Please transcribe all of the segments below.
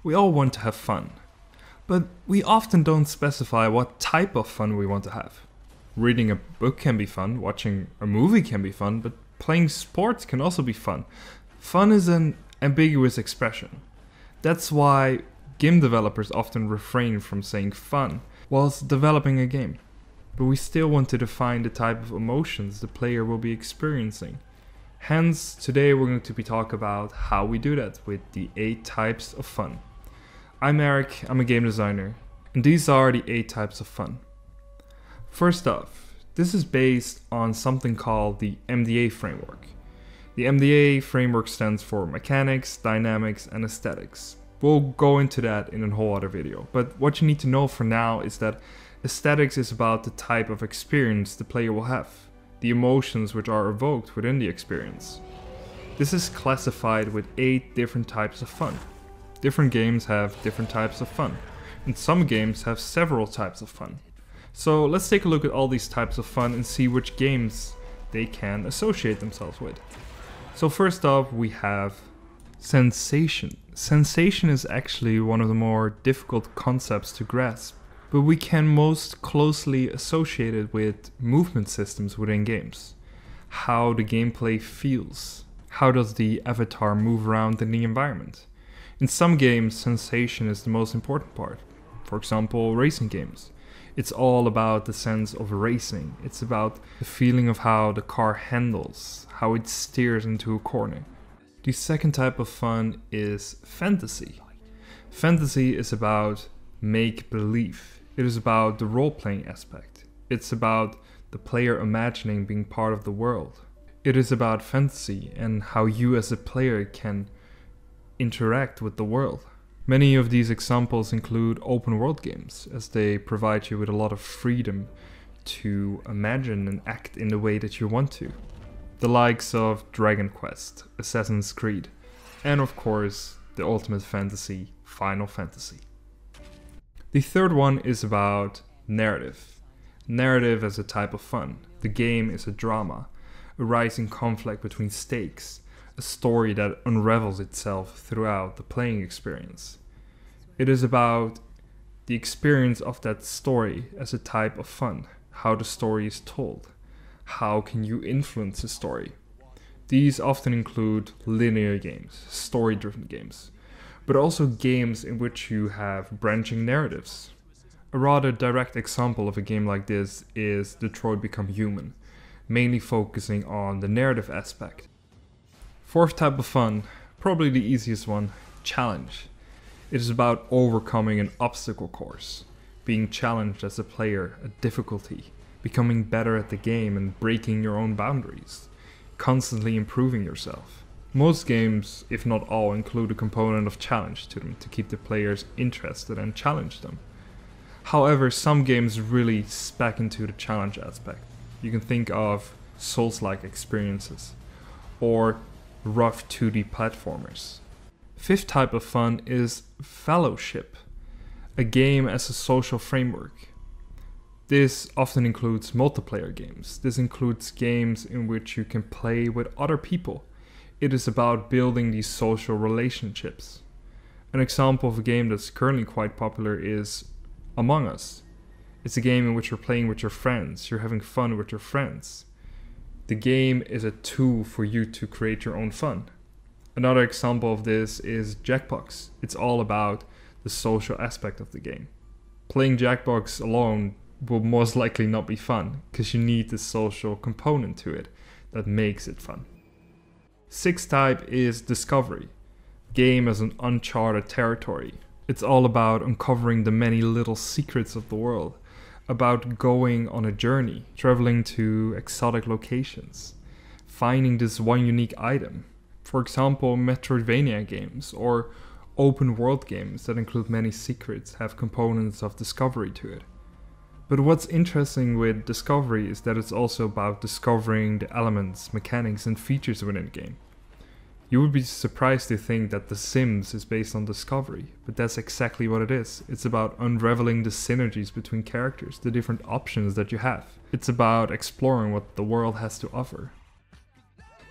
We all want to have fun, but we often don't specify what type of fun we want to have. Reading a book can be fun, watching a movie can be fun, but playing sports can also be fun. Fun is an ambiguous expression. That's why game developers often refrain from saying fun whilst developing a game. But we still want to define the type of emotions the player will be experiencing. Hence, today we're going to be talking about how we do that with the 8 types of fun. I'm Eric, I'm a game designer, and these are the 8 types of fun. First off, this is based on something called the MDA Framework. The MDA Framework stands for Mechanics, Dynamics, and Aesthetics. We'll go into that in a whole other video, but what you need to know for now is that aesthetics is about the type of experience the player will have, the emotions which are evoked within the experience. This is classified with 8 different types of fun. Different games have different types of fun, and some games have several types of fun. So let's take a look at all these types of fun and see which games they can associate themselves with. So first off, we have sensation. Sensation is actually one of the more difficult concepts to grasp, but we can most closely associate it with movement systems within games. How the gameplay feels. How does the avatar move around in the environment? In some games, sensation is the most important part. For example, racing games. It's all about the sense of racing. It's about the feeling of how the car handles, how it steers into a corner. The second type of fun is fantasy. Fantasy is about make-believe. It is about the role-playing aspect. It's about the player imagining being part of the world. It is about fantasy and how you as a player can interact with the world. Many of these examples include open world games, as they provide you with a lot of freedom to imagine and act in the way that you want to. The likes of Dragon Quest, Assassin's Creed, and of course, the ultimate fantasy, Final Fantasy. The third one is about narrative. Narrative as a type of fun. The game is a drama, a rising conflict between stakes, a story that unravels itself throughout the playing experience. It is about the experience of that story as a type of fun, how the story is told, how can you influence the story. These often include linear games, story-driven games, but also games in which you have branching narratives. A rather direct example of a game like this is Detroit Become Human, mainly focusing on the narrative aspect. Fourth type of fun, probably the easiest one, challenge. It is about overcoming an obstacle course, being challenged as a player, a difficulty, becoming better at the game and breaking your own boundaries, constantly improving yourself. Most games, if not all, include a component of challenge to them to keep the players interested and challenge them. However, some games really spec into the challenge aspect. You can think of Souls-like experiences, or rough 2D platformers. Fifth type of fun is fellowship, a game as a social framework. This often includes multiplayer games. This includes games in which you can play with other people. It is about building these social relationships. An example of a game that's currently quite popular is Among Us. It's a game in which you're playing with your friends, you're having fun with your friends. The game is a tool for you to create your own fun. Another example of this is Jackbox. It's all about the social aspect of the game. Playing Jackbox alone will most likely not be fun, because you need the social component to it that makes it fun. Sixth type is discovery. Game as an uncharted territory. It's all about uncovering the many little secrets of the world, about going on a journey, traveling to exotic locations, finding this one unique item. For example, Metroidvania games or open world games that include many secrets have components of discovery to it. But what's interesting with discovery is that it's also about discovering the elements, mechanics, and features within a game. You would be surprised to think that The Sims is based on discovery, but that's exactly what it is. It's about unraveling the synergies between characters, the different options that you have. It's about exploring what the world has to offer.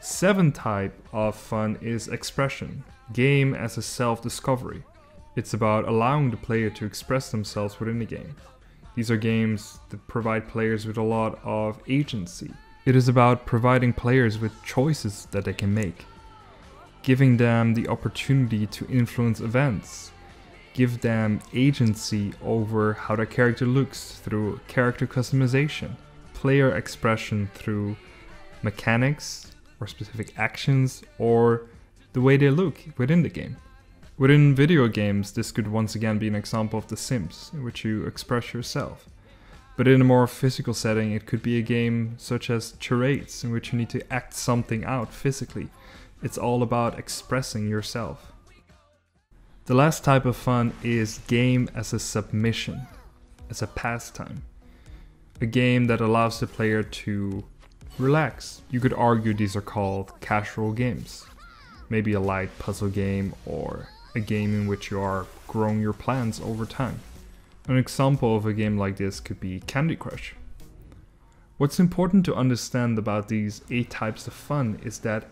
Seventh type of fun is expression, game as a self-discovery. It's about allowing the player to express themselves within the game. These are games that provide players with a lot of agency. It is about providing players with choices that they can make, giving them the opportunity to influence events, give them agency over how their character looks through character customization, player expression through mechanics or specific actions, or the way they look within the game. Within video games, this could once again be an example of The Sims, in which you express yourself. But in a more physical setting, it could be a game such as charades, in which you need to act something out physically. It's all about expressing yourself. The last type of fun is game as a submission, as a pastime. A game that allows the player to relax. You could argue these are called casual games. Maybe a light puzzle game or a game in which you are growing your plants over time. An example of a game like this could be Candy Crush. What's important to understand about these 8 types of fun is that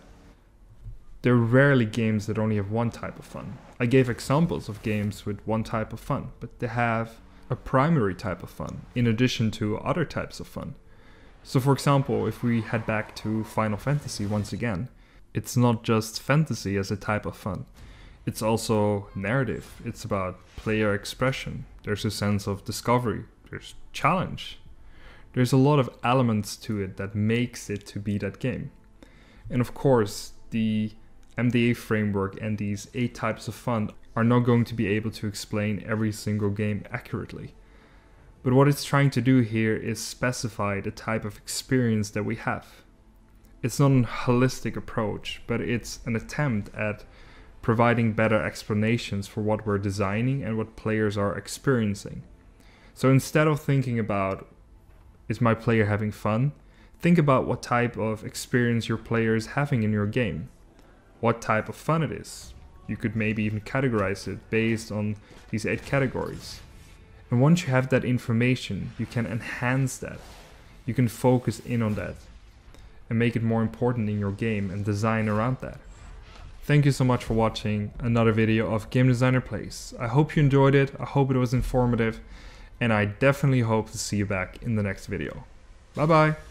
they're rarely games that only have one type of fun. I gave examples of games with one type of fun, but they have a primary type of fun in addition to other types of fun. So for example, if we head back to Final Fantasy once again, it's not just fantasy as a type of fun. It's also narrative. It's about player expression. There's a sense of discovery. There's challenge. There's a lot of elements to it that makes it to be that game. And of course, the MDA framework and these 8 types of fun are not going to be able to explain every single game accurately. But what it's trying to do here is specify the type of experience that we have. It's not a holistic approach, but it's an attempt at providing better explanations for what we're designing and what players are experiencing. So instead of thinking about, is my player having fun? Think about what type of experience your player is having in your game. What type of fun it is. You could maybe even categorize it based on these 8 categories. And once you have that information, you can enhance that. You can focus in on that and make it more important in your game and design around that. Thank you so much for watching another video of Game Designer Plays. I hope you enjoyed it, I hope it was informative, and I definitely hope to see you back in the next video. Bye bye!